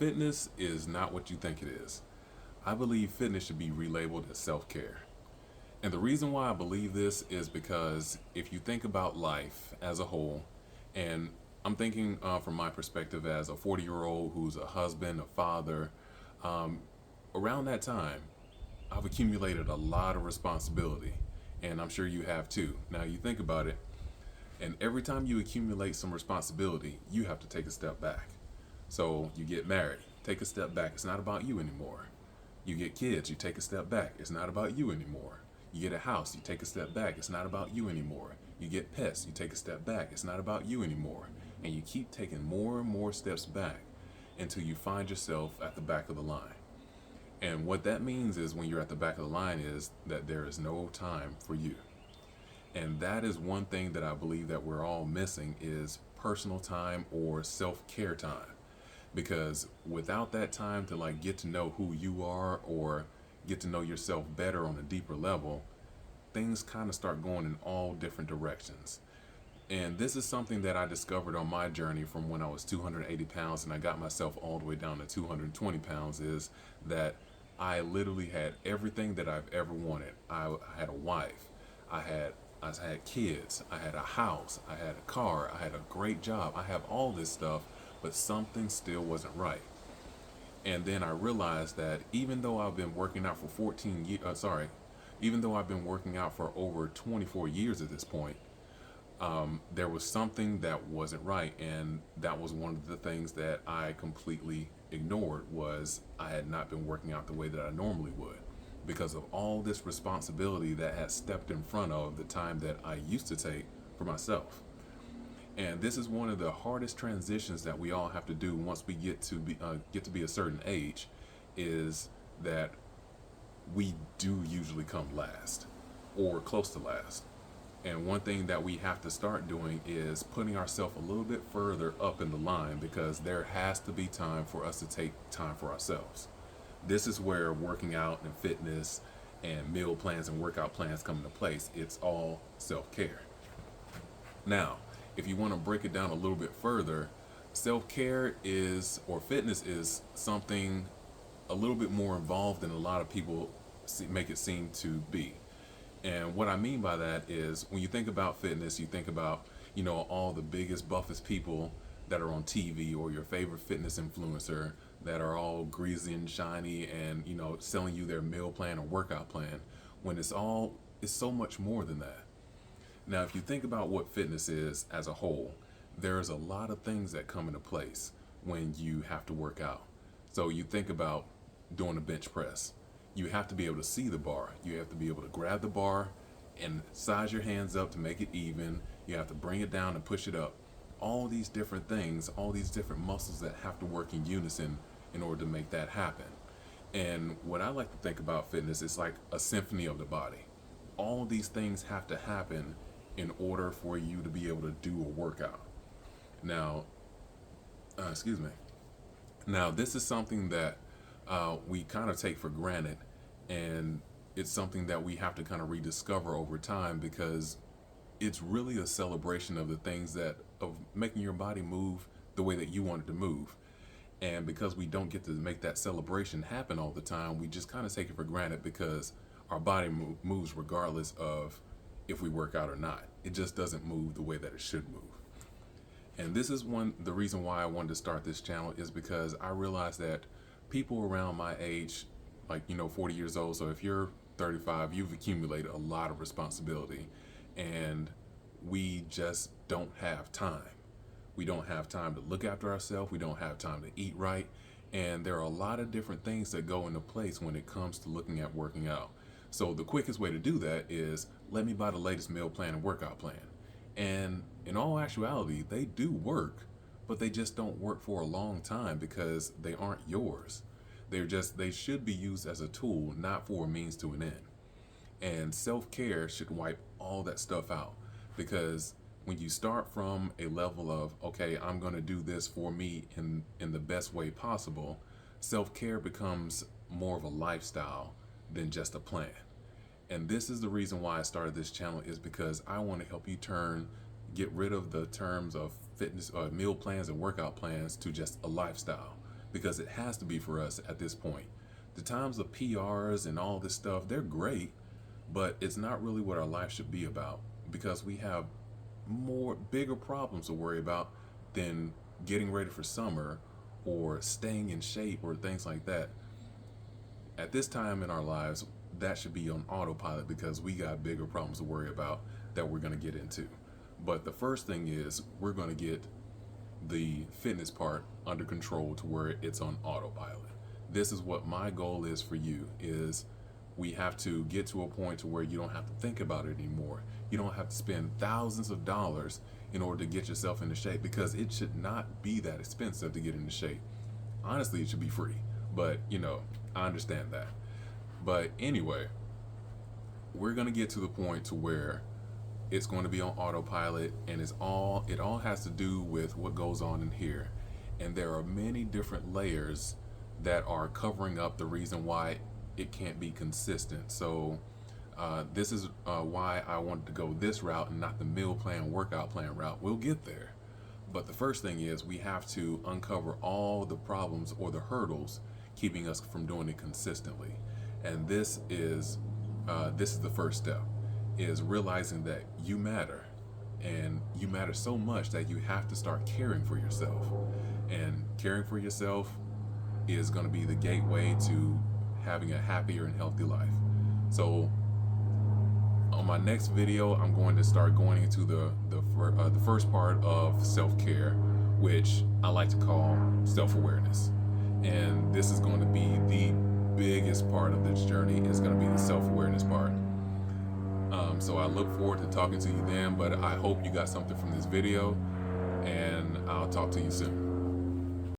Fitness is not what you think it is. I believe fitness should be relabeled as self care. And the reason why I believe this is because if you think about life as a whole, and I'm thinking from my perspective as a 40-year-old who's a husband, a father, um, around that time, I've accumulated a lot of responsibility. And I'm sure you have too. Now, you think about it, and every time you accumulate some responsibility, you have to take a step back. So you get married, take a step back. It's not about you anymore. You get kids, you take a step back. It's not about you anymore. You get a house, you take a step back. It's not about you anymore. You get pets, you take a step back. It's not about you anymore. And you keep taking more and more steps back until you find yourself at the back of the line. And what that means is when you're at the back of the line is that there is no time for you. And that is one thing that I believe that we're all missing is personal time or self-care time. Because without that time to like get to know who you are or get to know yourself better on a deeper level, things kind of start going in all different directions. And this is something that I discovered on my journey from when I was 280 pounds and I got myself all the way down to 220 pounds is that I literally had everything that I've ever wanted. I had a wife, I had I had kids, I had a house, I had a car, I had a great job, I have all this stuff, but something still wasn't right. And then I realized that even though I've been working out for 14 years, even though I've been working out for over 24 years at this point, there was something that wasn't right, and that was one of the things that I completely ignored was I had not been working out the way that I normally would because of all this responsibility that had stepped in front of the time that I used to take for myself. And this is one of the hardest transitions that we all have to do once we get to be a certain age, is that we do usually come last or close to last. And one thing that we have to start doing is putting ourselves a little bit further up in the line because there has to be time for us to take time for ourselves. This is where working out and fitness and meal plans and workout plans come into place. It's all self-care. Now, if you want to break it down a little bit further, self-care is, or fitness is something a little bit more involved than a lot of people make it seem to be. And what I mean by that is when you think about fitness, you think about, all the biggest, buffest people that are on TV or your favorite fitness influencer that are all greasy and shiny and, selling you their meal plan or workout plan when it's so much more than that. Now, if you think about what fitness is as a whole, there's a lot of things that come into place when you have to work out. So you think about doing a bench press. You have to be able to see the bar. You have to be able to grab the bar and size your hands up to make it even. You have to bring it down and push it up. All these different things, all these different muscles that have to work in unison in order to make that happen. And what I like to think about fitness is like a symphony of the body. All these things have to happen in order for you to be able to do a workout. Now, excuse me. Now, this is something that we kind of take for granted, and it's something that we have to kind of rediscover over time because it's really a celebration of the things of making your body move the way that you want it to move. And because we don't get to make that celebration happen all the time, we just kind of take it for granted because our body moves regardless of if we work out or not. It just doesn't move the way that it should move. And this is the reason why I wanted to start this channel is because I realized that people around my age, 40 years old, so if you're 35, you've accumulated a lot of responsibility and we just don't have time. We don't have time to look after ourselves. We don't have time to eat right. And there are a lot of different things that go into place when it comes to looking at working out. So the quickest way to do that is let me buy the latest meal plan and workout plan. And in all actuality, they do work, but they just don't work for a long time because they aren't yours. They should be used as a tool, not for a means to an end. And self-care should wipe all that stuff out because when you start from a level of, okay, I'm going to do this for me in the best way possible, self-care becomes more of a lifestyle than just a plan. And this is the reason why I started this channel, is because I want to help you get rid of the terms of fitness, meal plans and workout plans to just a lifestyle. because it has to be for us at this point. The times of PRs and all this stuff, they're great, but it's not really what our life should be about, because we have bigger problems to worry about than getting ready for summer or staying in shape or things like that. At this time in our lives, that should be on autopilot because we got bigger problems to worry about that we're going to get into. But the first thing is we're going to get the fitness part under control to where it's on autopilot. This is what my goal is for you, is we have to get to a point to where you don't have to think about it anymore. You don't have to spend thousands of dollars in order to get yourself into shape, because it should not be that expensive to get into shape. Honestly, it should be free, but I understand that. But anyway, we're going to get to the point to where it's going to be on autopilot, and it all has to do with what goes on in here. And there are many different layers that are covering up the reason why it can't be consistent. So this is why I wanted to go this route and not the meal plan, workout plan route. We'll get there. But the first thing is we have to uncover all the problems or the hurdles keeping us from doing it consistently. And this is the first step, is realizing that you matter, and you matter so much that you have to start caring for yourself. And caring for yourself is going to be the gateway to having a happier and healthy life. So on my next video, I'm going to start going into the first part of self-care, which I like to call self-awareness. And this is going to be the biggest part of this journey. Is going to be the self-awareness part. So I look forward to talking to you then, but I hope you got something from this video, and I'll talk to you soon.